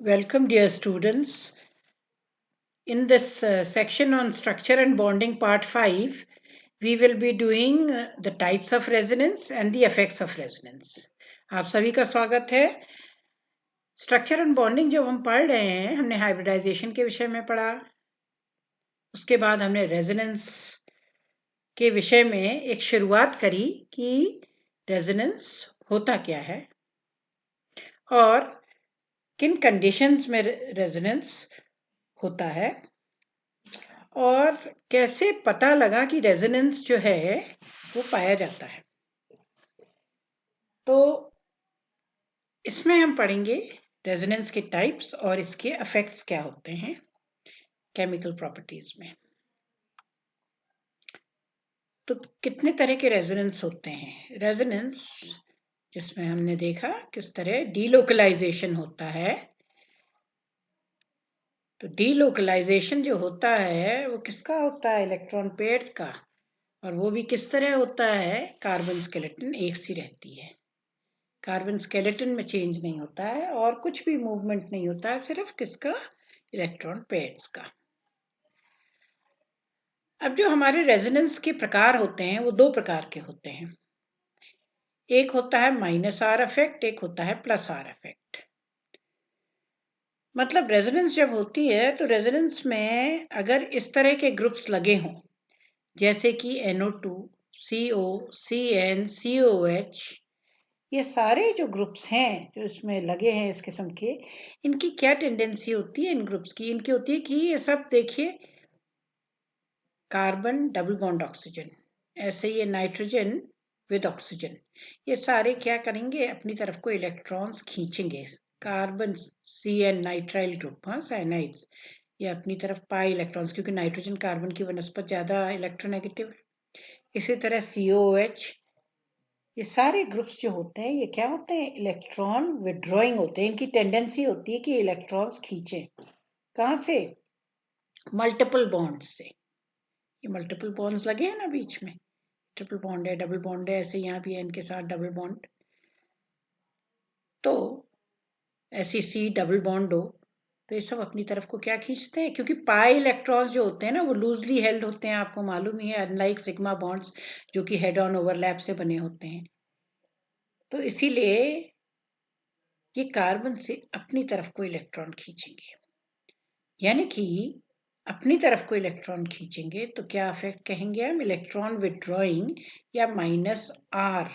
Welcome, dear students. In this section on structure and bonding, part 5, we will be doing the types of resonance and the effects of resonance. आप सभी का स्वागत है। Structure and bonding जब हम पढ़ रहे हैं, हमने हाइब्रिडाइजेशन के विषय में पढ़ा, उसके बाद हमने रेजोनेंस के विषय में एक शुरुआत करी कि रेजोनेंस होता क्या है और किन कंडीशंस में रेजोनेंस होता है और कैसे पता लगा कि रेजोनेंस जो है वो पाया जाता है। तो इसमें हम पढ़ेंगे रेजोनेंस के टाइप्स और इसके इफेक्ट्स क्या होते हैं केमिकल प्रॉपर्टीज में। तो कितने तरह के रेजोनेंस होते हैं? रेजोनेंस जिसमें हमने देखा किस तरह डीलोकलाइजेशन होता है। तो डीलोकलाइजेशन जो होता है वो किसका होता है? इलेक्ट्रॉन पेयर्स का। और वो भी किस तरह होता है? कार्बन स्केलेटन एक सी रहती है, कार्बन स्केलेटन में चेंज नहीं होता है और कुछ भी मूवमेंट नहीं होता है, सिर्फ किसका? इलेक्ट्रॉन पेयर्स का। अब जो हमारे रेजोनेंस के प्रकार होते हैं वो दो प्रकार के होते हैं। एक होता है माइनस आर इफेक्ट, एक होता है प्लस आर इफेक्ट। मतलब रेजोनेंस जब होती है तो रेजोनेंस में अगर इस तरह के ग्रुप्स लगे हों, जैसे कि NO2, CO, CN, COH, ये सारे जो ग्रुप्स हैं जो इसमें लगे हैं इस किस्म के, इनकी क्या टेंडेंसी होती है? इन ग्रुप्स की इनकी होती है कि ये सब देखिए कार्बन डबल बॉन्ड ऑक्सीजन, ऐसे ये नाइट्रोजन विद ऑक्सीजन, ये सारे क्या करेंगे? अपनी तरफ को इलेक्ट्रॉन्स खींचेंगे। कार्बन CN नाइट्राइल ग्रुप, हाँ साइनाइड्स, ये अपनी तरफ पाई इलेक्ट्रॉन्स, क्योंकि नाइट्रोजन कार्बन की वनस्पत ज्यादा इलेक्ट्रोनेगेटिव है। इसी तरह COOH, ये सारे ग्रुप्स जो होते हैं ये क्या होते हैं? इलेक्ट्रॉन विड्रॉइंग होते हैं। इनकी टेंडेंसी होती है कि इलेक्ट्रॉन्स खींचे। कहाँ से? मल्टीपल बॉन्ड से। ये मल्टीपल बॉन्ड्स लगे हैं ना बीच में, ट्रिपल बॉन्ड है, डबल बॉन्ड है, ऐसे यहाँ भी है इनके साथ डबल बॉन्ड। तो ऐसी C डबल बॉन्ड हो तो ये सब अपनी तरफ को क्या खींचते हैं? क्योंकि पाई इलेक्ट्रॉन्स जो होते हैं ना वो लूजली हेल्ड होते हैं, आपको मालूम ही है, अनलाइक सिग्मा बॉन्ड्स जो कि हेड ऑन ओवरलैप से बने होते हैं। तो इसीलिए ये कार्बन से अपनी तरफ को इलेक्ट्रॉन खींचेंगे, यानी कि अपनी तरफ को इलेक्ट्रॉन खींचेंगे तो क्या इफेक्ट कहेंगे हम? इलेक्ट्रॉन विड्रॉइंग या माइनस आर,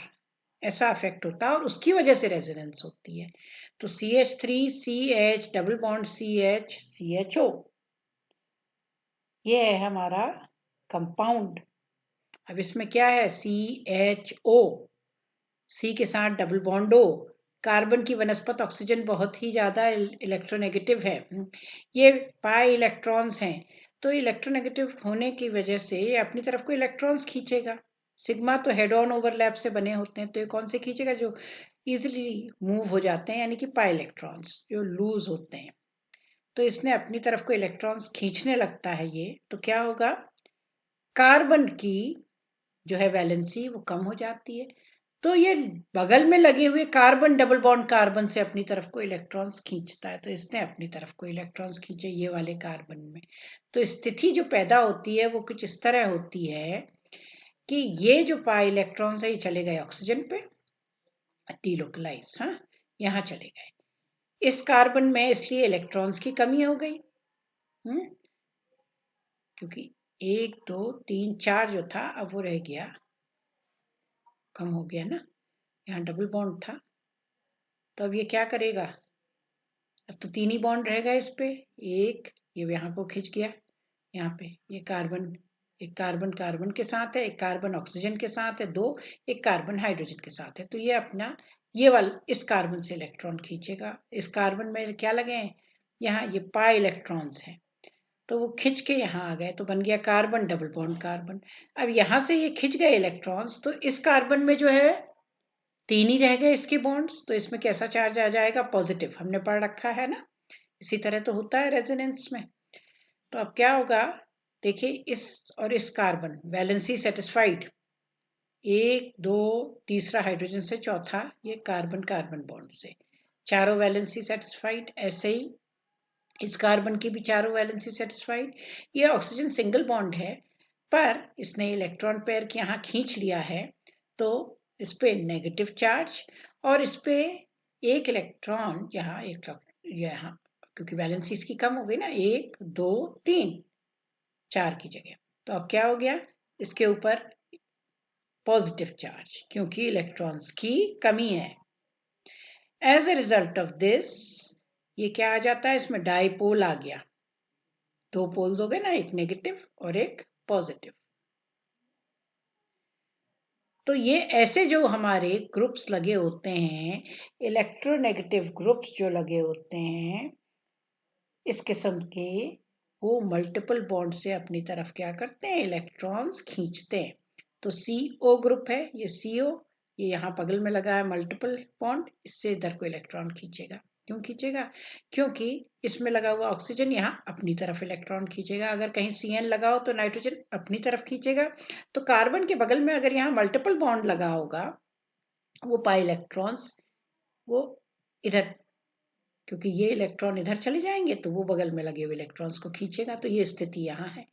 ऐसा इफेक्ट होता है और उसकी वजह से रेजोनेंस होती है। तो CH3CH डबल बॉन्ड CHCHO, ये है हमारा कंपाउंड। अब इसमें क्या है? CHO, C के साथ डबल बॉन्ड O, कार्बन की वनस्पत ऑक्सीजन बहुत ही ज्यादा इलेक्ट्रोनेगेटिव है, ये पाई इलेक्ट्रॉन्स हैं। तो इलेक्ट्रोनेगेटिव होने की वजह से ये अपनी तरफ को इलेक्ट्रॉन्स खींचेगा। सिग्मा तो हेड ऑन ओवरलैप से बने होते हैं, तो ये कौन से खींचेगा? जो इजिली मूव हो जाते हैं, यानी कि पाई इलेक्ट्रॉन्स जो लूज होते हैं। तो इसने अपनी तरफ को इलेक्ट्रॉन्स खींचने लगता है ये, तो क्या होगा? कार्बन की जो है वैलेंसी वो कम हो जाती है। तो ये बगल में लगे हुए कार्बन डबल बॉन्ड कार्बन से अपनी तरफ को इलेक्ट्रॉन्स खींचता है, तो इसने अपनी तरफ को इलेक्ट्रॉन्स खींचे ये वाले कार्बन में। तो स्थिति जो पैदा होती है वो कुछ इस तरह होती है कि ये जो पाई इलेक्ट्रॉन्स है ये चले गए ऑक्सीजन पे, डीलोकलाइज, हाँ, यहाँ चले गए इस कार्बन में, इसलिए इलेक्ट्रॉन्स की कमी हो गई। क्योंकि 1 2 3 4 जो था अब वो रह गया, कम हो गया ना, यहाँ डबल बॉन्ड था। तो अब ये क्या करेगा? अब तो 3 ही बॉन्ड रहेगा इस पे, एक ये यहाँ को खिंच गया, यहाँ पे ये कार्बन, एक कार्बन कार्बन के साथ है, एक कार्बन ऑक्सीजन के साथ है, दो एक कार्बन हाइड्रोजन के साथ है। तो ये अपना ये वाला इस कार्बन से इलेक्ट्रॉन खींचेगा। इस कार्बन में क्या लगे हैं? यहाँ ये पाई इलेक्ट्रॉन्स हैं, तो वो खिंच के यहाँ आ गए, तो बन गया कार्बन डबल बॉन्ड कार्बन। अब यहाँ से ये खिंच गए इलेक्ट्रॉन्स, तो इस कार्बन में जो है 3 ही रह गए इसके बॉन्ड्स, तो इसमें कैसा चार्ज आ जाएगा? पॉजिटिव, हमने पढ़ रखा है ना। इसी तरह तो होता है रेजोनेंस में। तो अब क्या होगा? देखिए इस और इस कार्बन वैलेंसी सेटिस्फाइड, 1 2 तीसरा हाइड्रोजन से, चौथा ये कार्बन कार्बन बॉन्ड से। चारों वैलेंसी सेटिस्फाइड। ऐसे ही इस कार्बन की भी चारों वैलेंसी सेटिस्फाइड। ये ऑक्सीजन सिंगल बॉन्ड है, पर इसने इलेक्ट्रॉन पेयर के यहाँ खींच लिया है, तो इस पे नेगेटिव चार्ज, और इस पे एक इलेक्ट्रॉन यहाँ क्योंकि वैलेंसी इसकी कम हो गई ना, 1 2 3 4 की जगह, तो अब क्या हो गया, इसके ऊपर पॉजिटिव चार्ज, क्योंकि इलेक्ट्रॉन्स की कमी है। As a result of this ये क्या आ जाता है, इसमें डाइपोल आ गया। दो पोल्स हो गए ना, एक नेगेटिव और एक पॉजिटिव। तो ये ऐसे जो हमारे ग्रुप्स लगे होते हैं, इलेक्ट्रोनेगेटिव ग्रुप्स जो लगे होते हैं इस किस्म के, वो मल्टीपल बॉन्ड से अपनी तरफ क्या करते हैं, इलेक्ट्रॉन्स खींचते हैं। तो CO ग्रुप है, ये CO, ये यहाँ बगल में लगा है मल्टीपल बॉन्ड, इससे इधर को इलेक्ट्रॉन खींचेगा। क्यों खींचेगा, क्योंकि इसमें लगा हुआ ऑक्सीजन यहाँ अपनी तरफ इलेक्ट्रॉन खींचेगा। अगर कहीं CN लगा हो तो नाइट्रोजन अपनी तरफ खींचेगा। तो कार्बन के बगल में अगर यहाँ मल्टीपल बॉन्ड लगा होगा, वो पाई इलेक्ट्रॉन्स वो इधर, क्योंकि ये इलेक्ट्रॉन इधर चले जाएंगे तो वो बगल में लगे हुए इलेक्ट्रॉन्स को खींचेगा। तो ये स्थिति यहाँ है।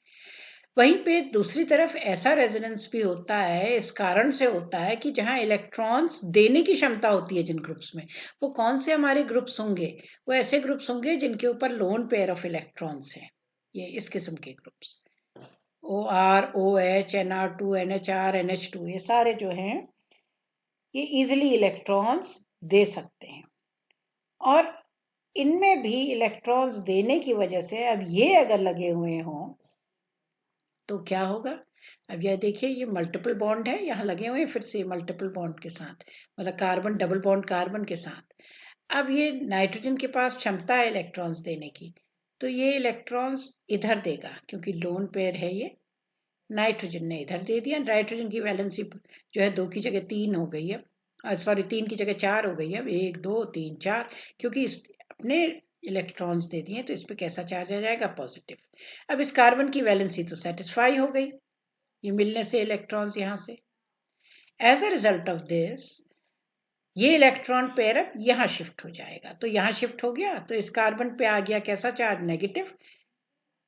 वहीं पे दूसरी तरफ ऐसा रेजोनेंस भी होता है, इस कारण से होता है कि जहां इलेक्ट्रॉन्स देने की क्षमता होती है जिन ग्रुप्स में, वो कौन से हमारे ग्रुप्स होंगे, वो ऐसे ग्रुप्स होंगे जिनके ऊपर लोन पेयर ऑफ इलेक्ट्रॉन्स है। ये इस किस्म के groups OR OH NR2 NHR NH2, ये सारे जो हैं ये इजिली इलेक्ट्रॉन्स दे सकते हैं। और इनमें भी इलेक्ट्रॉन्स देने की वजह से अब ये अगर लगे हुए हों तो क्या होगा। अब यह देखिए, ये मल्टीपल बॉन्ड है, यहाँ लगे हुए हैं फिर से मल्टीपल बॉन्ड के साथ, मतलब कार्बन डबल बॉन्ड कार्बन के साथ। अब ये नाइट्रोजन के पास क्षमता है इलेक्ट्रॉन्स देने की, तो ये इलेक्ट्रॉन्स इधर देगा, क्योंकि लोन पेयर है ये। नाइट्रोजन ने इधर दे दिया, नाइट्रोजन की वैलेंसी जो है 2 की जगह 3 हो गई है, सॉरी 3 की जगह 4 हो गई है। अब 1 2 3 4, क्योंकि अपने इलेक्ट्रॉन्स दे दिए तो इस पे कैसा चार्ज आ जाएगा, पॉजिटिव। अब इस कार्बन की वैलेंसी तो सेटिस्फाई हो गई, ये मिलने से इलेक्ट्रॉन्स यहाँ से। As a result of this ये इलेक्ट्रॉन पेयर अब यहाँ शिफ्ट हो जाएगा। तो यहाँ शिफ्ट हो गया तो इस कार्बन पे आ गया कैसा चार्ज, नेगेटिव।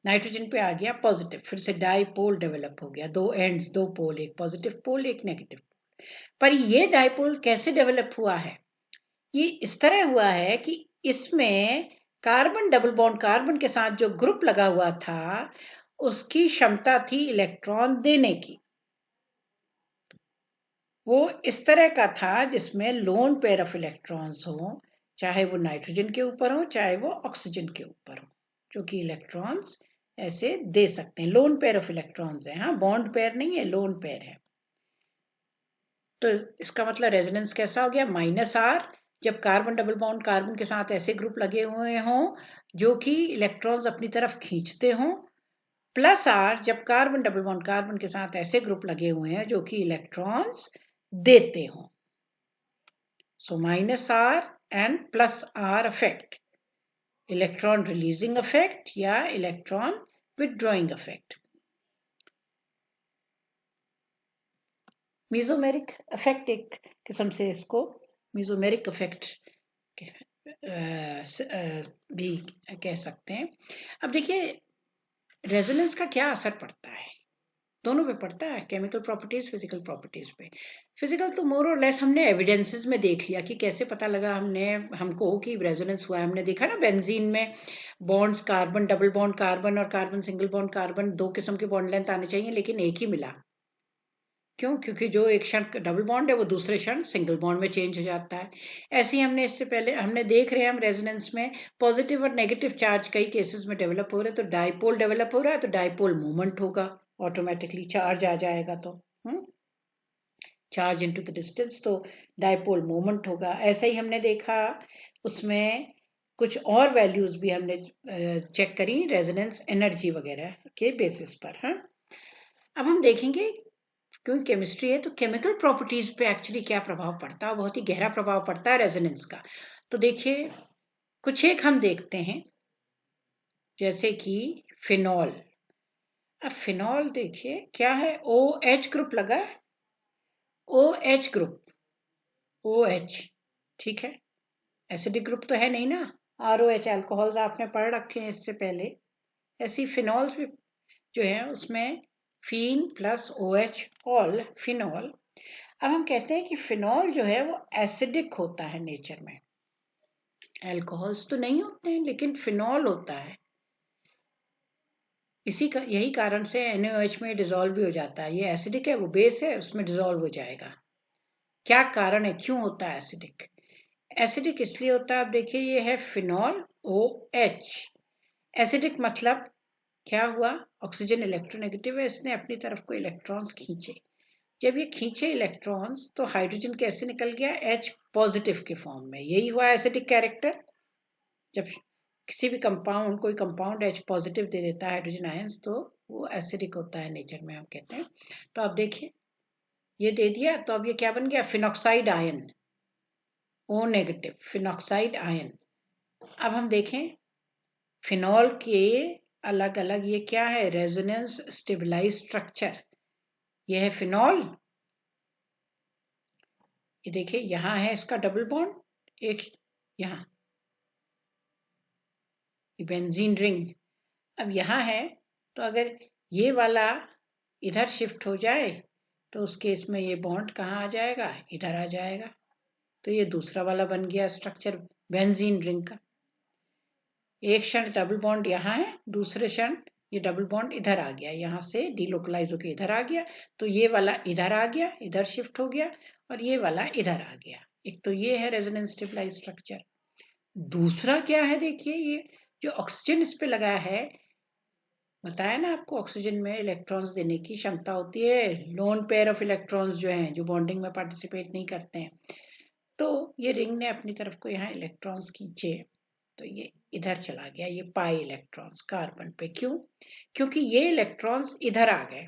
नाइट्रोजन पे आ गया पॉजिटिव, फिर से डाइपोल डेवलप हो गया, दो एंड्स, दो पोल, एक पॉजिटिव पोल एक नेगेटिव पोल। पर ये डाइपोल कैसे डेवलप हुआ है, ये इस तरह हुआ है कि इसमें कार्बन डबल बॉन्ड कार्बन के साथ जो ग्रुप लगा हुआ था उसकी क्षमता थी इलेक्ट्रॉन देने की। वो इस तरह का था जिसमें लोन पेयर ऑफ इलेक्ट्रॉन्स हो, चाहे वो नाइट्रोजन के ऊपर हो चाहे वो ऑक्सीजन के ऊपर हो, जो कि इलेक्ट्रॉन्स ऐसे दे सकते हैं। लोन पेयर ऑफ इलेक्ट्रॉन्स है, हाँ बॉन्ड पेयर नहीं है, लोन पेयर है। तो इसका मतलब रेजोनेंस कैसा हो गया, -R, जब कार्बन डबल बॉन्ड कार्बन के साथ ऐसे ग्रुप लगे हुए हों जो कि इलेक्ट्रॉन्स अपनी तरफ खींचते हों, +R जब कार्बन डबल बॉन्ड कार्बन के साथ ऐसे ग्रुप लगे हुए हैं जो कि इलेक्ट्रॉन्स देते हों। So -R and +R effect, electron releasing effect या electron withdrawing effect. Mesomeric effect एक किस्म से इसको मीजोमेरिक इफेक्ट भी कह सकते हैं। अब देखिए रेजोनेंस का क्या असर पड़ता है, दोनों पे पड़ता है, केमिकल प्रॉपर्टीज फिजिकल प्रॉपर्टीज पे। फिजिकल तो मोर और लेस हमने एविडेंसेस में देख लिया कि कैसे पता लगा हमको कि रेजोनेंस हुआ है। हमने देखा ना बेंजीन में bonds, carbon double bond carbon और कार्बन सिंगल बॉन्ड कार्बन, दो किस्म के बॉन्ड लेंथ आने चाहिए लेकिन एक ही मिला। क्यों, क्योंकि जो एक क्षण डबल बॉन्ड है वो दूसरे क्षण सिंगल बॉन्ड में चेंज हो जाता है। ऐसे ही हमने इससे पहले हमने देख रहे हैं हम रेजोनेंस में पॉजिटिव और नेगेटिव चार्ज कई केसेस में डेवलप हो रहे हैं। तो डाइपोल डेवलप हो रहा है तो डाइपोल मूवमेंट होगा, ऑटोमेटिकली चार्ज आ जाएगा, तो चार्ज इनटू द डिस्टेंस, तो डाइपोल मूवमेंट होगा। ऐसा ही हमने देखा उसमें कुछ और वैल्यूज भी हमने चेक करी रेजोनेंस एनर्जी वगैरह के बेसिस पर। अब हम देखेंगे, क्योंकि केमिस्ट्री है तो केमिकल प्रॉपर्टीज पे एक्चुअली क्या प्रभाव पड़ता है, बहुत ही गहरा प्रभाव पड़ता है रेजोनेंस का। तो देखिए कुछ एक हम देखते हैं, जैसे कि फिनॉल। अब फिनॉल देखिए क्या है, OH ग्रुप लगा है, OH ग्रुप, OH, ठीक है। एसिडिक ग्रुप तो है नहीं ना, ROH अल्कोहल्स आपने पढ़ रखे हैं इससे पहले। ऐसी फिनॉल्स भी जो है उसमें फीन प्लस OH ऑल फिनॉल। अब हम कहते हैं कि फिनॉल जो है वो एसिडिक होता है नेचर में। अल्कोहल्स तो नहीं होते हैं लेकिन फिनॉल होता है। यही कारण से NaOH में डिजोल्व भी हो जाता है। ये एसिडिक है, वो बेस है, उसमें डिजोल्व हो जाएगा। क्या कारण है, क्यों होता है एसिडिक? एसिडिक इसलिए होता है, आप देखिए ये है फिनॉल OH। एसिडिक मतलब क्या हुआ, ऑक्सीजन इलेक्ट्रोनेगेटिव है, इसने अपनी तरफ को इलेक्ट्रॉन्स खींचे। जब ये खींचे इलेक्ट्रॉन्स तो हाइड्रोजन कैसे निकल गया, H पॉजिटिव के फॉर्म में। यही हुआ एसिडिक कैरेक्टर। जब किसी भी कंपाउंड, कोई कंपाउंड H पॉजिटिव दे देता है हाइड्रोजन आयंस, तो वो एसिडिक होता है नेचर में, हम कहते हैं। तो आप देखिए ये दे दिया, तो अब ये क्या बन गया, phenoxide ion, O negative, phenoxide ion. अब हम देखें फिनॉल के अलग अलग, ये क्या है, रेजोनेंस स्टेबलाइज स्ट्रक्चर। ये है फिनॉल, ये देखिए यहां है इसका डबल बॉन्ड, एक यहां बेंजीन रिंग। अब यहां है, तो अगर ये वाला इधर शिफ्ट हो जाए तो उस केस में ये बॉन्ड कहाँ आ जाएगा, इधर आ जाएगा। तो ये दूसरा वाला बन गया स्ट्रक्चर बेंजीन रिंग का। एक क्षण डबल बॉन्ड यहाँ है, दूसरे क्षण ये डबल बॉन्ड इधर आ गया, यहाँ से डिलोकलाइज होकर इधर आ गया। तो ये वाला इधर आ गया, इधर शिफ्ट हो गया, और ये वाला इधर आ गया। एक तो ये है रेजोनेंस स्टेबलाइज स्ट्रक्चर। दूसरा क्या है, देखिए ये जो ऑक्सीजन इस पे लगा है, बताया ना आपको ऑक्सीजन में इलेक्ट्रॉन्स देने की क्षमता होती है। लोन पेयर ऑफ इलेक्ट्रॉन्स जो हैं, जो बॉन्डिंग में पार्टिसिपेट नहीं करते हैं, तो ये रिंग ने अपनी तरफ को यहाँ इलेक्ट्रॉन्स खींचे, तो ये इधर चला गया, ये पाई इलेक्ट्रॉन्स कार्बन पे। क्यों? क्योंकि ये इलेक्ट्रॉन्स इधर आ गए,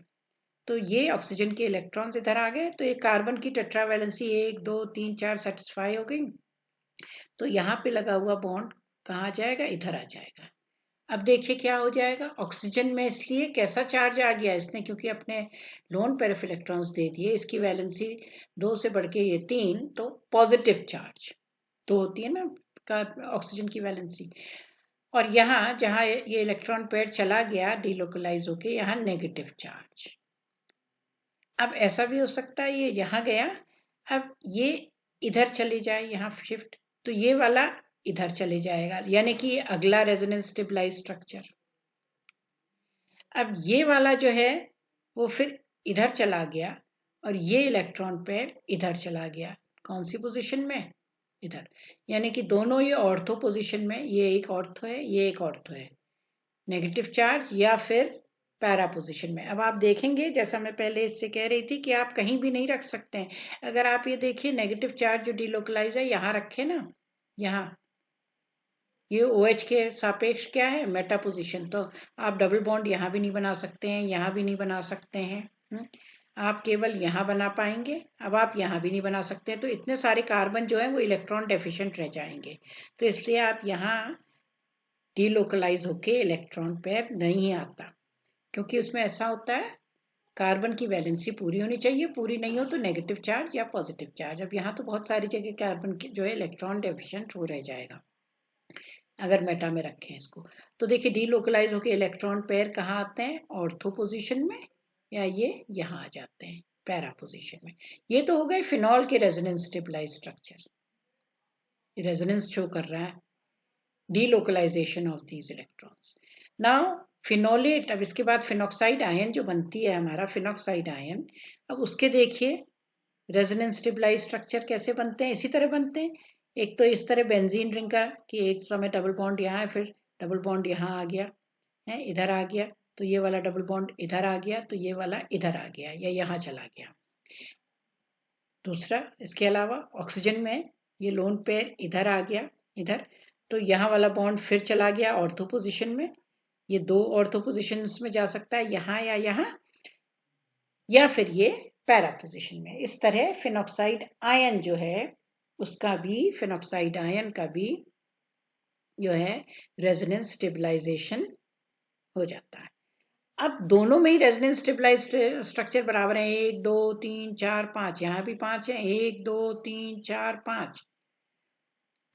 तो ये ऑक्सीजन के इलेक्ट्रॉन्स इधर आ गए, तो ये कार्बन की टेट्रावैलेंसी 1 2 3 4 सेटिस्फाई हो गई। तो यहाँ पे लगा हुआ बॉन्ड कहाँ जाएगा, इधर आ जाएगा। अब देखिए क्या हो जाएगा, ऑक्सीजन में इसलिए कैसा चार्ज आ गया इसने, क्योंकि अपने lone pair of electrons they दिए, इसकी वैलेंसी 2 से बढ़ के ये 3, तो पॉजिटिव चार्ज तो होती है ना ऑक्सीजन की वैलेंसी। और यहाँ जहाँ ये इलेक्ट्रॉन पेयर चला गया डिलोकलाइज होके, यहाँ नेगेटिव चार्ज। अब ऐसा भी हो सकता है ये यहाँ गया, अब ये इधर चले जाए, यहाँ शिफ्ट, तो ये वाला इधर चले जाएगा, यानी कि ये अगला रेजोनेंस स्टेबलाइज स्ट्रक्चर। अब ये वाला जो है वो फिर इधर चला गया, और ये इलेक्ट्रॉन पेयर इधर चला गया। कौन सी पोजीशन में, इधर। यानी कि दोनों ये ऑर्थो पोजीशन में, ये एक ऑर्थो है, ये एक ऑर्थो है, नेगेटिव चार्ज या फिर पैरा पोजीशन में। अब आप देखेंगे, जैसा मैं पहले इससे कह रही थी, कि आप कहीं भी नहीं रख सकते हैं। अगर आप ये देखिए नेगेटिव चार्ज जो डिलोकलाइज है यहाँ रखे ना, यहाँ ये OH के सापेक्ष क्या है, मेटा पोजीशन। तो आप डबल बॉन्ड यहाँ भी नहीं बना सकते हैं, यहाँ भी नहीं बना सकते हैं। आप केवल यहाँ बना पाएंगे, अब आप यहाँ भी नहीं बना सकते हैं। तो इतने सारे कार्बन जो है वो इलेक्ट्रॉन डेफिशिएंट रह जाएंगे। तो इसलिए आप यहाँ डिलोकलाइज होके इलेक्ट्रॉन पेयर नहीं आता, क्योंकि उसमें ऐसा होता है कार्बन की वैलेंसी पूरी होनी चाहिए, पूरी नहीं हो तो नेगेटिव चार्ज या पॉजिटिव चार्ज। अब यहाँ तो बहुत सारी जगह कार्बन जो है इलेक्ट्रॉन डेफिशिएंट हो रह जाएगा अगर मेटा में रखें इसको। तो देखिए डीलोकलाइज होकर इलेक्ट्रॉन पेयर कहाँ आते हैं, ऑर्थो पोजीशन में, या ये यहाँ आ जाते हैं पैरा पोजीशन में। ये तो हो गए फिनॉल के resonance stabilise structure, resonance show कर रहा है delocalisation of these electrons. Now phenolate, अब इसके बाद फिनॉक्साइड आयन जो बनती है हमारा, फिनॉक्साइड आयन। अब उसके देखिए रेजोनेंस स्टेबलाइज स्ट्रक्चर कैसे बनते हैं, इसी तरह बनते हैं। एक तो इस तरह बेंजीन रिंग का, कि एक समय डबल बॉन्ड यहाँ है, फिर डबल बॉन्ड यहाँ आ गया है, इधर आ गया, तो ये वाला डबल बॉन्ड इधर आ गया, तो ये वाला इधर आ गया या यहाँ चला गया। दूसरा इसके अलावा ऑक्सीजन में ये लोन पेयर इधर आ गया, इधर, तो यहाँ वाला बॉन्ड फिर चला गया ऑर्थो पोजिशन में। ये दो ऑर्थो पोजिशन में जा सकता है, यहाँ या यहाँ, या फिर ये पैरा पोजिशन में। इस तरह फिनॉक्साइड आयन जो है उसका भी, फिनॉक्साइड आयन का भी जो है रेजोनेंस स्टेबलाइजेशन हो जाता है। अब दोनों में ही रेजोनेंस स्टेबलाइज स्ट्रक्चर बराबर है, 1 2 3 4 5, यहाँ भी 5 है, 1 2 3 4 5।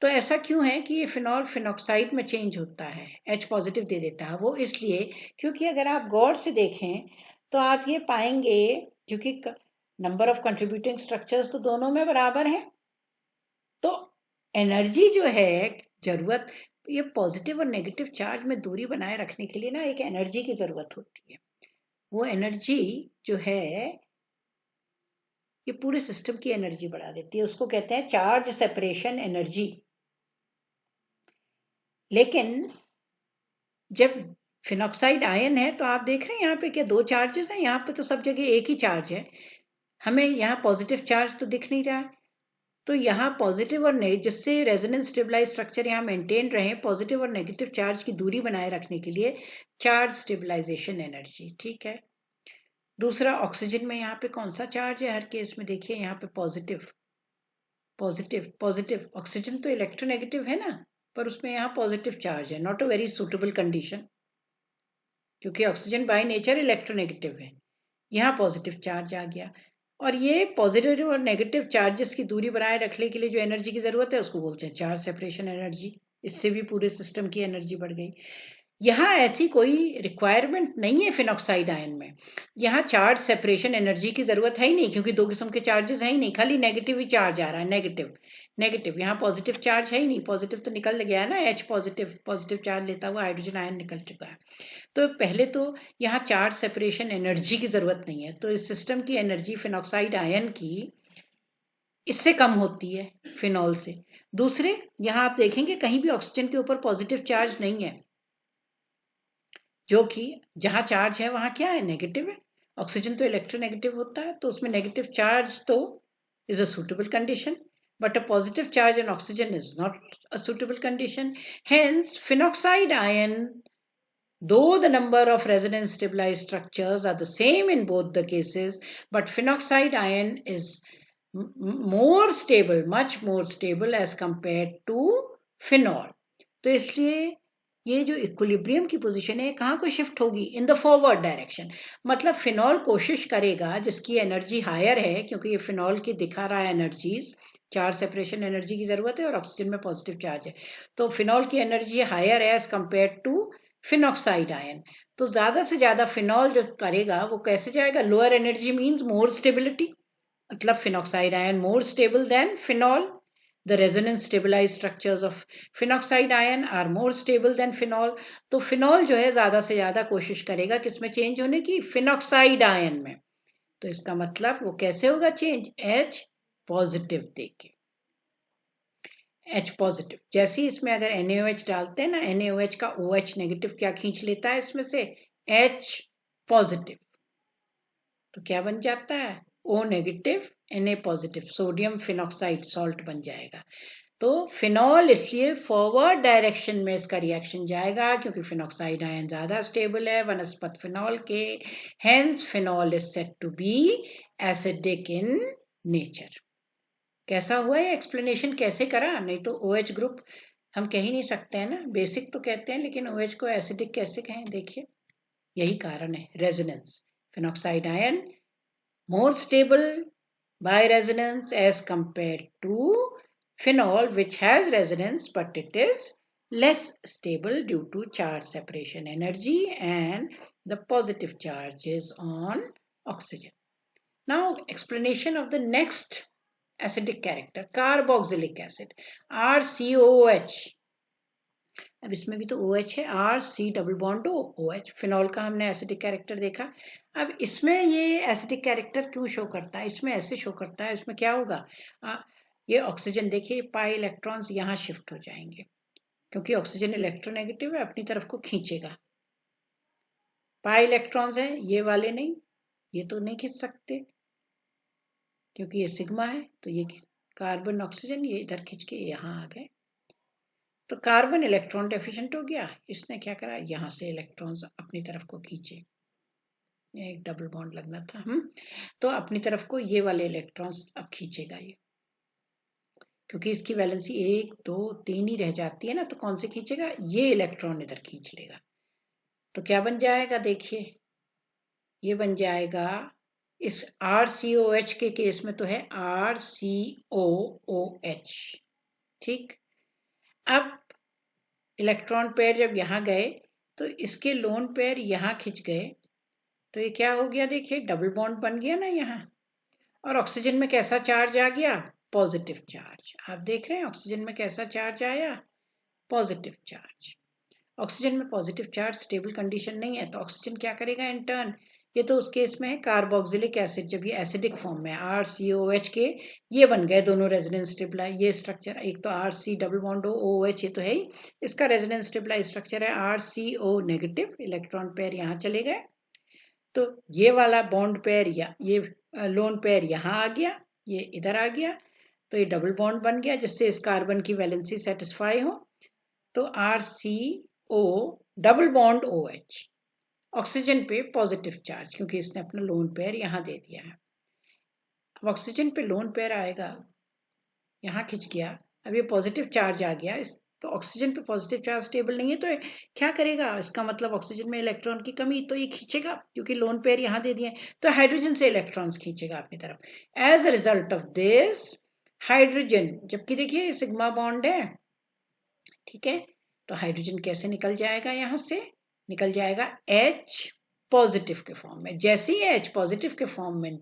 तो ऐसा क्यों है कि ये फिनॉल फिनॉक्साइड में चेंज होता है, H पॉजिटिव दे देता है? वो इसलिए क्योंकि अगर आप गौर से देखें तो आप ये पाएंगे, क्योंकि नंबर ऑफ कंट्रीब्यूटिंग स्ट्रक्चर्स तो दोनों में बराबर हैं, तो एनर्जी जो है जरूरत, ये पॉजिटिव और नेगेटिव चार्ज में दूरी बनाए रखने के लिए ना एक एनर्जी की जरूरत होती है। वो एनर्जी जो है ये पूरे सिस्टम की एनर्जी बढ़ा देती है, उसको कहते हैं चार्ज सेपरेशन एनर्जी। लेकिन जब फिनॉक्साइड आयन है तो आप देख रहे हैं यहाँ पे क्या दो चार्जेस हैं, यहाँ पे तो सब जगह एक ही चार्ज है, हमें यहाँ पॉजिटिव चार्ज तो दिख नहीं रहा है। तो यहाँ पॉजिटिव और नेगेटिव, जिससे रेजोनेंस स्टेबलाइज स्ट्रक्चर यहाँ मेंटेन रहे, पॉजिटिव और नेगेटिव चार्ज की दूरी बनाए रखने के लिए चार्ज स्टेबलाइजेशन एनर्जी, ठीक है। दूसरा, ऑक्सीजन में यहाँ पे कौन सा चार्ज है हर केस में? देखिए यहाँ पे पॉजिटिव पॉजिटिव पॉजिटिव, ऑक्सीजन तो इलेक्ट्रोनेगेटिव है ना, पर उसमें यहाँ पॉजिटिव चार्ज है, not a very suitable condition, क्योंकि ऑक्सीजन बाय नेचर इलेक्ट्रोनेगेटिव है। यहाँ पॉजिटिव चार्ज आ गया, और ये पॉजिटिव और नेगेटिव चार्जेस की दूरी बनाए रखने के लिए जो एनर्जी की जरूरत है उसको बोलते हैं चार्ज सेपरेशन एनर्जी। इससे भी पूरे सिस्टम की एनर्जी बढ़ गई। यहाँ ऐसी कोई रिक्वायरमेंट नहीं है फिनॉक्साइड आयन में, यहाँ चार्ज सेपरेशन एनर्जी की जरूरत है ही नहीं, क्योंकि दो किस्म के चार्जेस है ही नहीं, खाली नेगेटिव ही चार्ज आ रहा है, नेगेटिव नेगेटिव। यहाँ पॉजिटिव चार्ज है ही नहीं, पॉजिटिव तो निकल गया है ना, H पॉजिटिव पॉजिटिव चार्ज लेता हुआ हाइड्रोजन आयन निकल चुका है। तो पहले तो यहाँ चार्ज सेपरेशन एनर्जी की जरूरत नहीं है, तो इस सिस्टम की एनर्जी फिनॉक्साइड आयन की इससे कम होती है, फिनॉल से। दूसरे, यहाँ आप देखेंगे कहीं भी ऑक्सीजन के ऊपर पॉजिटिव चार्ज नहीं है, जो कि जहां चार्ज है वहां क्या है, नेगेटिव है। ऑक्सीजन तो इलेक्ट्रोनेगेटिव होता है, तो उसमें नेगेटिव चार्ज तो is a suitable condition, but a positive charge in oxygen is not a suitable condition. Hence, phenoxide ion, though the number of resonance stabilized structures are the same in both the cases, but phenoxide ion is more stable, much more stable as compared to phenol. तो इसलिए ये जो equilibrium की position है कहाँ को shift होगी, in the forward direction. मतलब फिनॉल कोशिश करेगा, जिसकी एनर्जी हायर है, क्योंकि ये फिनॉल की दिखा रहा है एनर्जीज, चार्ज सेपरेशन एनर्जी की जरूरत है और ऑक्सीजन में पॉजिटिव चार्ज है, तो फिनॉल की एनर्जी हायर है as compare to phenoxide ion. तो ज्यादा से ज्यादा फिनॉल जो करेगा वो कैसे जाएगा, lower energy means more stability, मतलब phenoxide ion more stable than phenol. The resonance stabilized structures of phenoxide ion are more stable than phenol. तो फिनॉल जो है ज्यादा से ज्यादा कोशिश करेगा किसमें चेंज होने की, फिनॉक्साइड आयन में। तो इसका मतलब वो कैसे होगा चेंज, H पॉजिटिव देके, H पॉजिटिव। जैसे इसमें अगर NaOH डालते हैं ना, NaOH का OH नेगेटिव क्या खींच लेता है इसमें से, H पॉजिटिव, तो क्या बन जाता है, O negative Na positive, sodium phenoxide salt बन जाएगा। तो फिनॉल इसलिए फॉरवर्ड डायरेक्शन में इसका रिएक्शन जाएगा, क्योंकि फिनॉक्साइड आयन ज्यादा स्टेबल है वनस्पत फिनॉल के। Hence phenol is said to be acidic in nature. कैसा हुआ ये एक्सप्लेनेशन, कैसे करा? नहीं तो OH ग्रुप हम कह ही नहीं सकते हैं ना, बेसिक तो कहते हैं, लेकिन OH को एसिडिक कैसे कहें? देखिए यही कारण है, resonance. Phenoxide ion more stable by resonance as compared to phenol, which has resonance but it is less stable due to charge separation energy and the positive charge is on oxygen. Now explanation of the next acidic character, carboxylic acid, RCOOH। अब इसमें भी तो OH है, RC double bond OH। Phenol का हमने acidic character देखा। अब इसमें ये एसिडिक कैरेक्टर क्यों शो करता है, इसमें ऐसे शो करता है, इसमें क्या होगा, ये ऑक्सीजन देखिए पाई इलेक्ट्रॉन्स यहाँ शिफ्ट हो जाएंगे, क्योंकि ऑक्सीजन इलेक्ट्रोनेगेटिव है, अपनी तरफ को खींचेगा। पाई इलेक्ट्रॉन्स है, ये वाले नहीं, ये तो नहीं खींच सकते क्योंकि ये सिग्मा है, तो ये कार्बन ऑक्सीजन ये इधर खींच के यहाँ आ गए, तो कार्बन इलेक्ट्रॉन डेफिशिएंट हो गया। इसने क्या करा, यहां से इलेक्ट्रॉन्स अपनी तरफ को खींचे, एक डबल बॉन्ड लगना था, तो अपनी तरफ को ये वाले इलेक्ट्रॉन्स अब खींचेगा ये, क्योंकि इसकी वैलेंसी 1 2 3 ही रह जाती है ना, तो कौन से खींचेगा, ये इलेक्ट्रॉन इधर खींच लेगा। तो क्या बन जाएगा, देखिए ये बन जाएगा, इस RCOH के केस में तो है RCOOH, ठीक। अब इलेक्ट्रॉन पेयर जब यहाँ गए तो इसके लोन पेयर यहाँ खिंच गए, तो ये क्या हो गया, देखिए डबल बॉन्ड बन गया ना यहाँ। और ऑक्सीजन में कैसा चार्ज आ गया, पॉजिटिव चार्ज। आप देख रहे हैं ऑक्सीजन में कैसा चार्ज आया, पॉजिटिव चार्ज। ऑक्सीजन में पॉजिटिव चार्ज स्टेबल कंडीशन नहीं है, तो ऑक्सीजन क्या करेगा इन टर्न, ये तो उस केस में है कार्बोक्सिलिक एसिड, जब ये एसिडिक फॉर्म में RCOH के ये बन गए दोनों रेजोनेंस स्टेबलाइज, ये स्ट्रक्चर एक तो RC डबल बॉन्ड OH, ये तो है ही, इसका रेजोनेंस स्टेबलाइज स्ट्रक्चर है RCO नेगेटिव, इलेक्ट्रॉन पेयर यहाँ चले गए, तो ये वाला बॉन्ड पेयर या ये लोन पेयर यहाँ आ गया, ये इधर आ गया, तो ये डबल बॉन्ड बन गया जिससे इस कार्बन की वैलेंसी सेटिस्फाई हो, तो RCO double bond OH, oxygen पे पॉजिटिव चार्ज क्योंकि इसने अपना लोन पेयर यहाँ दे दिया है। अब ऑक्सीजन पे लोन पेयर आएगा, यहाँ खिंच गया, अब ये पॉजिटिव चार्ज आ गया, इस तो ऑक्सीजन पे पॉजिटिव चार्ज स्टेबल नहीं है, तो क्या करेगा, इसका मतलब ऑक्सीजन में इलेक्ट्रॉन की कमी, तो ये खींचेगा क्योंकि लोन पेयर यहाँ दे दिए, तो हाइड्रोजन से इलेक्ट्रॉन्स खींचेगा अपनी तरफ। As a result of this hydrogen, जबकि देखिए सिग्मा बॉन्ड है, ठीक है, तो हाइड्रोजन कैसे निकल जाएगा, यहाँ से निकल जाएगा H पॉजिटिव के फॉर्म में। जैसे ही H पॉजिटिव के फॉर्म में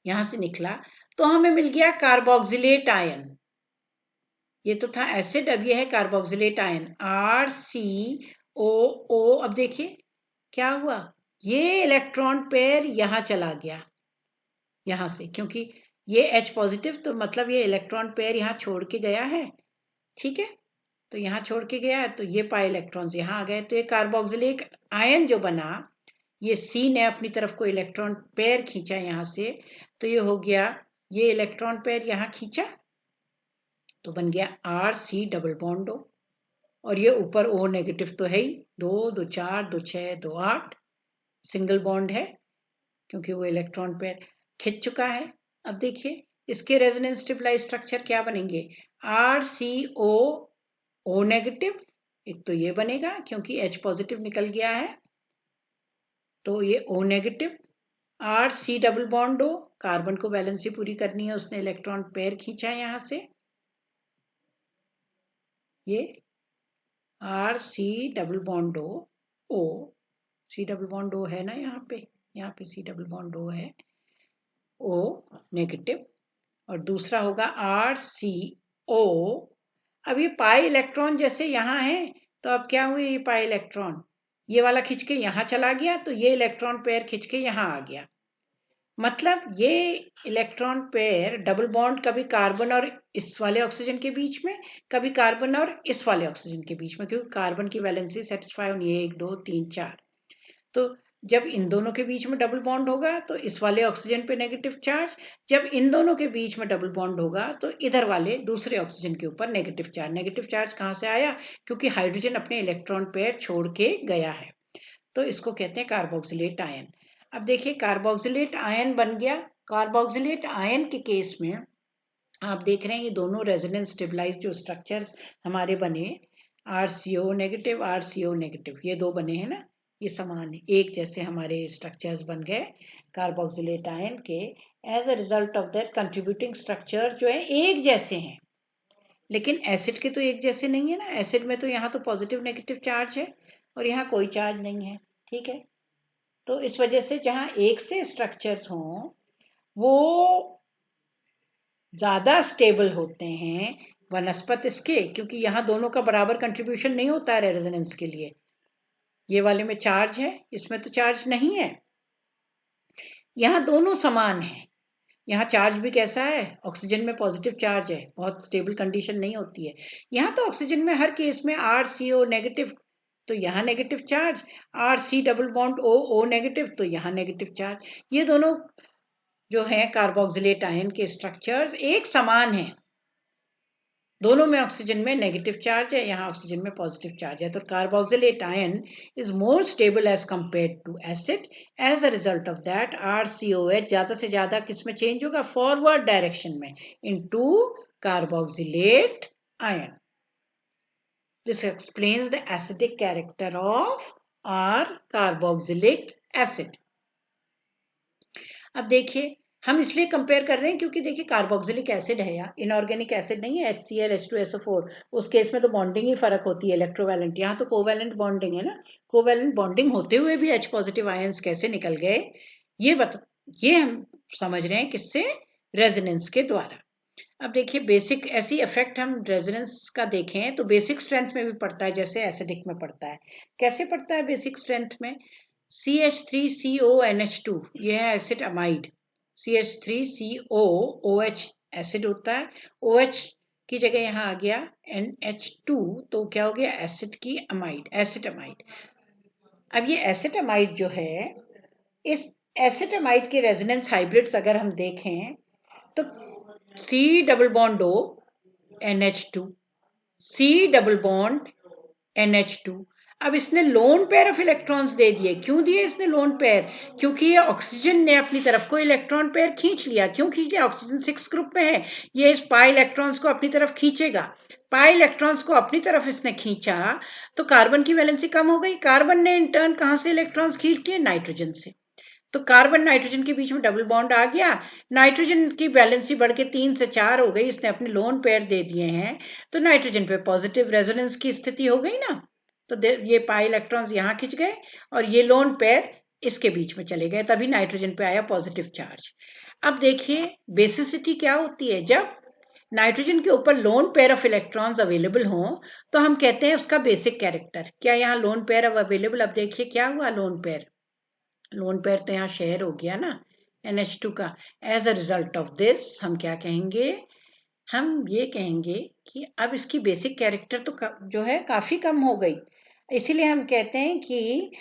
यहां से निकला तो हमें मिल गया कार्बोक्सिलेट आयन, ये तो था एसिड, अब ये है कार्बोक्सिलेट आयन RCOO। अब देखिए क्या हुआ, ये इलेक्ट्रॉन पेयर यहां चला गया, यहां से, क्योंकि ये H पॉजिटिव, तो मतलब ये इलेक्ट्रॉन पेयर यहां छोड़ के गया है, ठीक है, तो यहाँ छोड़ के गया, तो ये पाई इलेक्ट्रॉन्स यहाँ आ गए, तो ये कार्बोक्सिलिक आयन जो बना, ये C ने अपनी तरफ को इलेक्ट्रॉन पेयर खींचा यहाँ से, तो ये हो गया, ये इलेक्ट्रॉन पेयर यहाँ खींचा तो बन गया RC डबल बॉन्ड O, और ये ऊपर O नेगेटिव तो है ही, 2 2 4 2 6 2 8 सिंगल बॉन्ड है क्योंकि वो इलेक्ट्रॉन पेयर खिंच चुका है। अब देखिए इसके रेजोनेंस स्टेबलाइज स्ट्रक्चर क्या बनेंगे, RCO O नेगेटिव, एक तो ये बनेगा क्योंकि H पॉजिटिव निकल गया है, तो ये O negative, RC double bond O, carbon को वैलेंसी पूरी करनी है, उसने इलेक्ट्रॉन पेयर खींचा यहां से, ये RC double bond O, C double bond O है ना यहाँ पे C डबल बॉन्ड O है, O नेगेटिव, और दूसरा होगा RCO। अब ये पाई इलेक्ट्रॉन जैसे यहाँ है, तो अब क्या हुए, ये पाई इलेक्ट्रॉन ये वाला खिंच के यहाँ चला गया, तो ये इलेक्ट्रॉन पेयर खिंच के यहाँ आ गया, मतलब ये इलेक्ट्रॉन पेयर डबल बॉन्ड कभी कार्बन और इस वाले ऑक्सीजन के बीच में, कभी कार्बन और इस वाले ऑक्सीजन के बीच में, क्योंकि कार्बन की वैलेंसी सेटिस्फाई होनी है 1 2 3 4, तो जब इन दोनों के बीच में डबल बॉन्ड होगा तो इस वाले ऑक्सीजन पे नेगेटिव चार्ज, जब इन दोनों के बीच में डबल बॉन्ड होगा तो इधर वाले दूसरे ऑक्सीजन के ऊपर नेगेटिव चार्ज। नेगेटिव चार्ज कहाँ से आया, क्योंकि हाइड्रोजन अपने इलेक्ट्रॉन पेयर छोड़ के गया है, तो इसको कहते हैं कार्बोक्सिलेट आयन। अब देखिए कार्बोक्सिलेट आयन बन गया, कार्बोक्सिलेट आयन के केस में आप देख रहे हैं ये दोनों रेजोनेंस स्टेबलाइज जो स्ट्रक्चर्स हमारे बने, RCO नेगेटिव, ये दो बने हैं ना, ये समान है, एक जैसे हमारे स्ट्रक्चर्स बन गए कार्बोक्सिलेट आयन के। As a result of that contributing structure जो है एक जैसे हैं, लेकिन एसिड के तो एक जैसे नहीं है ना, एसिड में तो यहाँ तो पॉजिटिव नेगेटिव चार्ज है और यहाँ कोई चार्ज नहीं है, ठीक है, तो इस वजह से जहाँ एक से स्ट्रक्चर्स हों वो ज्यादा स्टेबल होते हैं वनस्पति इसके, क्योंकि यहाँ दोनों का बराबर कंट्रीब्यूशन नहीं होता है रेजोनेंस के लिए, ये वाले में चार्ज है इसमें तो चार्ज नहीं है, यहाँ दोनों समान है, यहाँ चार्ज भी कैसा है, ऑक्सीजन में पॉजिटिव चार्ज है, बहुत स्टेबल कंडीशन नहीं होती है, यहाँ तो ऑक्सीजन में हर केस में RCO नेगेटिव, तो यहाँ negative charge, RC double bond O negative, तो यहाँ नेगेटिव चार्ज, ये दोनों जो है कार्बोक्सिलेट आयन के स्ट्रक्चर्स एक समान है, दोनों में ऑक्सीजन में नेगेटिव चार्ज है, यहाँ ऑक्सीजन में पॉजिटिव चार्ज है, तो carboxylate ion is more stable as compared to acid. As a result of that RCOH ज्यादा से ज्यादा किस में चेंज होगा, फॉरवर्ड डायरेक्शन में, into carboxylate ion. This explains the acidic character of R carboxylic acid. अब देखिए हम इसलिए कंपेयर कर रहे हैं क्योंकि देखिए कार्बोक्सिलिक एसिड है या इनऑर्गेनिक एसिड नहीं है, HCl H2SO4, उस केस में तो बॉन्डिंग ही फर्क होती है इलेक्ट्रोवैलेंट, यहाँ तो कोवैलेंट बॉन्डिंग है ना। कोवैलेंट बॉन्डिंग होते हुए भी H पॉजिटिव आयंस कैसे निकल गए, ये हम समझ रहे हैं किससे, रेजोनेंस के द्वारा। अब देखिए बेसिक ऐसी इफेक्ट हम रेजोनेंस का देखें तो बेसिक स्ट्रेंथ में भी पड़ता है जैसे एसिडिक में पड़ता है। कैसे पड़ता है बेसिक स्ट्रेंथ में, CH3CONH2 ये है एसिड अमाइड, CH3COOH एसिड होता है, OH की जगह यहाँ आ गया NH2, तो क्या हो गया एसिड की अमाइड, एसिड अमाइड। अब ये एसिड अमाइड जो है, इस एसिड अमाइड के रेजोनेंस हाइब्रिड्स अगर हम देखें तो C double bond O NH2, C double bond NH2। अब इसने lone pair of electrons they दिए। क्यों दिए इसने लोन पेयर, क्योंकि ये ऑक्सीजन ने अपनी तरफ को इलेक्ट्रॉन पेयर खींच लिया। क्यों खींच लिया, ऑक्सीजन 6 ग्रुप में है, ये इस पाई इलेक्ट्रॉन्स को अपनी तरफ खींचेगा। पाई इलेक्ट्रॉन्स को अपनी तरफ इसने खींचा तो कार्बन की वैलेंसी कम हो गई। कार्बन ने इन टर्न कहां से इलेक्ट्रॉन्स खींच लिए, नाइट्रोजन से। तो कार्बन नाइट्रोजन के बीच में डबल बॉन्ड आ गया, नाइट्रोजन की वैलेंसी बढ़ के 3 से 4 हो गई, इसने अपने लोन पेयर दे दिए हैं, तो नाइट्रोजन पे पॉजिटिव रेजोनेंस की स्थिति हो गई ना। तो ये पाई इलेक्ट्रॉन्स यहाँ खिंच गए और ये लोन पेयर इसके बीच में चले गए, तभी नाइट्रोजन पे आया पॉजिटिव चार्ज। अब देखिए बेसिसिटी क्या होती है, जब नाइट्रोजन के ऊपर lone pair of electrons available हों तो हम कहते हैं उसका बेसिक कैरेक्टर। क्या यहाँ लोन पेयर अब अवेलेबल, अब देखिए क्या हुआ, लोन पेयर तो यहाँ शेयर हो गया ना NH2 का। As a result of this हम क्या कहेंगे, हम ये कहेंगे कि अब इसकी बेसिक कैरेक्टर तो जो है काफी कम हो गई। इसीलिए हम कहते हैं कि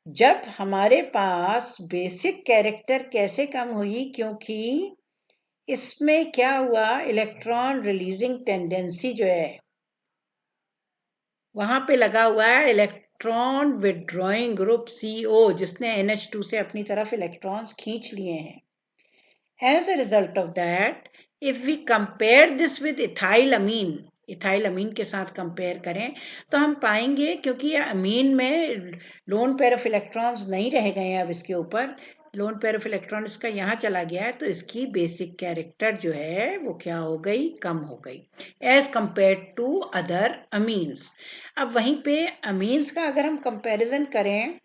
जब हमारे पास बेसिक कैरेक्टर कैसे कम हुई, क्योंकि इसमें क्या हुआ, इलेक्ट्रॉन रिलीजिंग टेंडेंसी जो है वहां पे लगा हुआ है इलेक्ट्रॉन विड्रॉइंग ग्रुप CO, जिसने NH2 से अपनी तरफ इलेक्ट्रॉन्स खींच लिए हैं। As a result of that, if we compare this with ethyl amine के साथ कंपेयर करें तो हम पाएंगे, क्योंकि अमीन में लोन पेयर ऑफ इलेक्ट्रॉन्स नहीं रह गए हैं, अब इसके ऊपर लोन पेयर ऑफ इलेक्ट्रॉन इसका यहाँ चला गया है, तो इसकी बेसिक कैरेक्टर जो है वो क्या हो गई, कम हो गई as compare to other amines. अब वहीं पे अमीन्स का अगर हम कंपैरिजन करें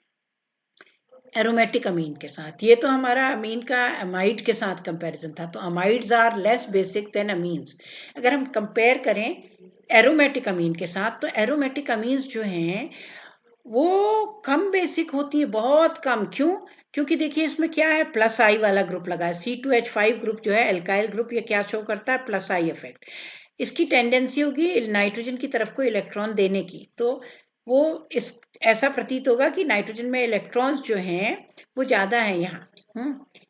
एरोमेटिक अमीन के साथ, ये तो हमारा अमीन का अमाइड के साथ कंपैरिजन था, तो amides are less basic than amines. अगर हम कंपेयर करें एरोमेटिक अमीन के साथ, तो एरोमेटिक अमीन्स जो हैं वो कम बेसिक होती है, बहुत कम। क्यों, क्योंकि देखिए इसमें क्या है, प्लस आई वाला ग्रुप लगा है, C2H5 ग्रुप जो है एल्काइल ग्रुप, ये क्या शो करता है, प्लस आई इफेक्ट। इसकी टेंडेंसी होगी नाइट्रोजन की तरफ को इलेक्ट्रॉन देने की, तो वो इस ऐसा प्रतीत होगा कि नाइट्रोजन में इलेक्ट्रॉन्स जो हैं वो ज्यादा है यहाँ,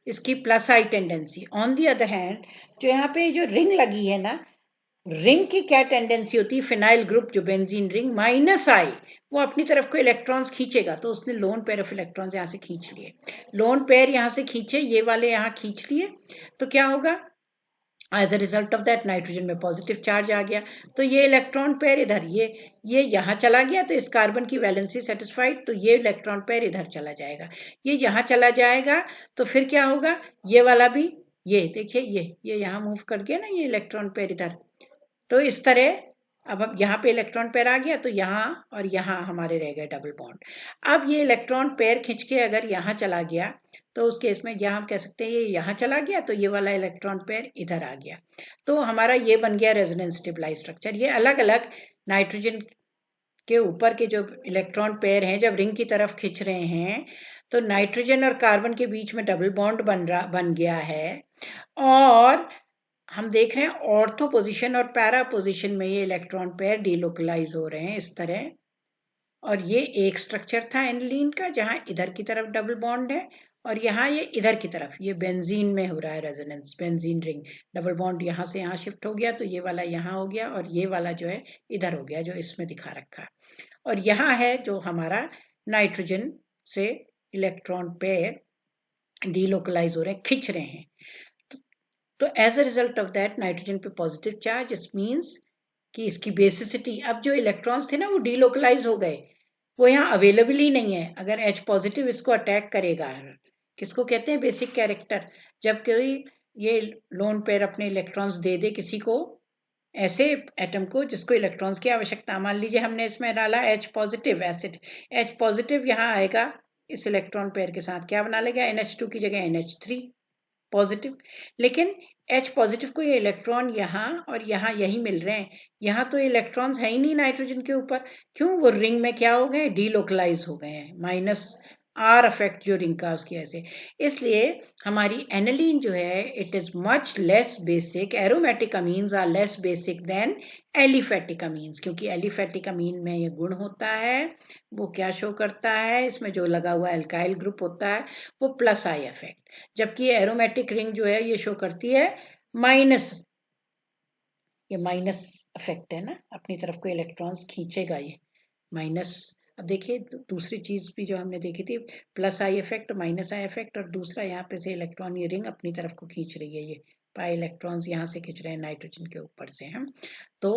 इसकी plus I tendency. On the other hand जो यहाँ पे जो रिंग लगी है ना, रिंग की क्या टेंडेंसी होती है, फिनाइल ग्रुप जो बेंजीन रिंग माइनस आई, वो अपनी तरफ को इलेक्ट्रॉन्स खींचेगा, तो उसने लोन पेयर ऑफ इलेक्ट्रॉन्स यहाँ से खींच लिए, लोन पेयर यहाँ से खींचे, ये वाले यहाँ खींच लिए, तो क्या होगा, as a result of that nitrogen में पॉजिटिव चार्ज आ गया, तो ये इलेक्ट्रॉन पेयर इधर, ये यहाँ चला गया, तो इस कार्बन की वैलेंसी सेटिस्फाइड, तो ये इलेक्ट्रॉन पेयर इधर चला जाएगा, ये यहाँ चला जाएगा, तो फिर क्या होगा, ये वाला भी, ये देखिए ये यहाँ मूव कर गया ना, ये इलेक्ट्रॉन पेयर इधर, तो इस तरह अब यहाँ पे इलेक्ट्रॉन पेयर आ गया, तो यहाँ और यहाँ हमारे रह गए डबल बॉन्ड। अब ये इलेक्ट्रॉन पेयर खींच के अगर यहाँ चला गया, तो उस केस में यहाँ हम कह सकते हैं ये यहाँ चला गया, तो ये वाला इलेक्ट्रॉन पेयर इधर आ गया, तो हमारा ये बन गया रेजोनेंस स्टेबलाइज स्ट्रक्चर। ये अलग अलग नाइट्रोजन के ऊपर के जो इलेक्ट्रॉन पेयर हैं जब रिंग की तरफ खींच रहे हैं, तो नाइट्रोजन और कार्बन के बीच में डबल बॉन्ड बन गया है, और हम देख रहे हैं ऑर्थो पोजीशन और पैरा पोजीशन में ये इलेक्ट्रॉन पेयर डीलोकलाइज हो रहे हैं इस तरह। और ये एक स्ट्रक्चर था एनिलीन का, जहां इधर की तरफ डबल बॉन्ड है, और यहाँ ये इधर की तरफ, ये बेंजीन में हो रहा है resonance, benzene ring, double bond यहाँ से यहाँ शिफ्ट हो गया, तो ये वाला यहाँ हो गया, और ये वाला जो है इधर हो गया, जो इसमें दिखा रखा है। और यहाँ है जो हमारा नाइट्रोजन से इलेक्ट्रॉन पेयर डीलोकलाइज हो रहे हैं, खिंच रहे हैं। तो as a result of that nitrogen पे पॉजिटिव चार्ज, इट मीन्स कि इसकी बेसिसिटी, अब जो इलेक्ट्रॉन्स थे ना वो डीलोकलाइज हो गए, वो यहाँ अवेलेबल ही नहीं है। अगर H पॉजिटिव इसको अटैक करेगा, किसको कहते हैं बेसिक कैरेक्टर? जब कोई ये लोन पेयर अपने इलेक्ट्रॉन्स दे दे किसी को, ऐसे एटम को जिसको इलेक्ट्रॉन्स की आवश्यकता, मान लीजिए हमने इसमें डाला H positive acid, H positive यहाँ आएगा इस इलेक्ट्रॉन पेयर के साथ क्या बना लेगा, NH2 की जगह NH3 पॉजिटिव। लेकिन H पॉजिटिव को ये इलेक्ट्रॉन यहाँ और यहाँ यही मिल रहे हैं, यहाँ तो इलेक्ट्रॉन्स है ही नहीं नाइट्रोजन के ऊपर। क्यों? वो रिंग में क्या हो गए, डीलोकलाइज हो गए हैं, -R इफेक्ट जो रिंग का उसकी ऐसे। इसलिए हमारी एनालीन जो है it is much less basic, aromatic amines are less basic than aliphatic amines, क्योंकि एलिफेटिक अमीन में ये गुण होता है, वो क्या शो करता है, इसमें जो लगा हुआ एल्काइल ग्रुप होता है वो प्लस आई इफेक्ट, जबकि एरोमेटिक रिंग जो है ये शो करती है माइनस, ये माइनस इफेक्ट है ना, अपनी तरफ को इलेक्ट्रॉन्स खींचेगा ये माइनस। अब देखिए दूसरी चीज भी जो हमने देखी थी, plus I effect minus I effect, और दूसरा यहाँ पे से इलेक्ट्रॉन ये रिंग अपनी तरफ को खींच रही है, ये पाई इलेक्ट्रॉन्स यहाँ से खींच रहे हैं नाइट्रोजन के ऊपर से हम। तो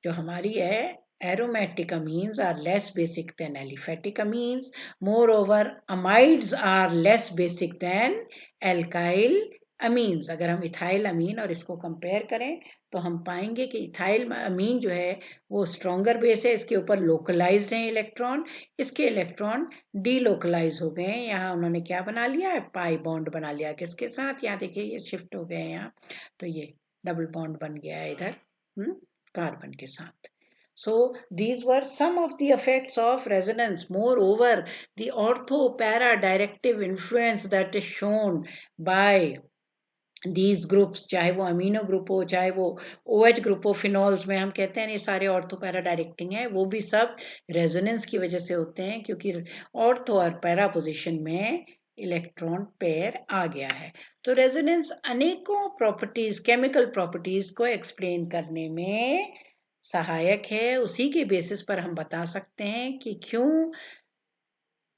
जो हमारी है aromatic amines are less basic than aliphatic amines. Moreover, amides are less basic than alkyl amines. अगर हम इथाइल अमीन और इसको कंपेयर करें तो हम पाएंगे कि इथाइल अमीन जो है वो स्ट्रॉन्गर बेस है, इसके ऊपर लोकलाइज्ड है इलेक्ट्रॉन, इसके इलेक्ट्रॉन डीलोकलाइज हो गए हैं, यहाँ उन्होंने क्या बना लिया है, पाई बॉन्ड बना लिया, किसके साथ, यहाँ देखिए ये शिफ्ट हो गए यहाँ, तो ये डबल बॉन्ड बन गया है इधर कार्बन के साथ। So these were some of the effects of resonance. Moreover, the ortho-para-directive influence that is shown by these groups, चाहे वो अमीनो ग्रुप हो, चाहे वो OH ग्रुप हो, फिनॉल्स में हम कहते हैं ये सारे ऑर्थो पैरा डायरेक्टिंग है, वो भी सब रेजोनेंस की वजह से होते हैं, क्योंकि ऑर्थो और पैरा पोजिशन में इलेक्ट्रॉन पेयर आ गया है। तो रेजोनेंस अनेकों प्रॉपर्टीज, केमिकल प्रॉपर्टीज को एक्सप्लेन करने में सहायक है। उसी के बेसिस पर हम बता सकते हैं कि क्यों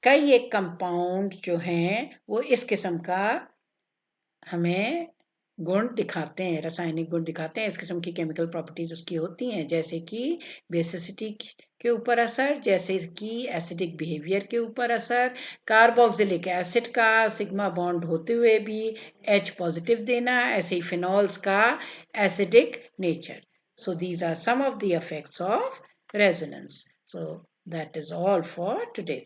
कई एक कंपाउंड जो हैं वो इस किस्म का हमें गुण दिखाते हैं, रासायनिक गुण दिखाते हैं, इस किस्म की केमिकल प्रॉपर्टीज उसकी होती हैं, जैसे कि बेसिसिटी के ऊपर असर, जैसे कि एसिडिक बिहेवियर के ऊपर असर, कार्बोक्सिलिक एसिड का सिग्मा बॉन्ड होते हुए भी H पॉजिटिव देना, ऐसे ही फिनॉल्स का acidic nature. So these are some of the effects of resonance. So that is all for today.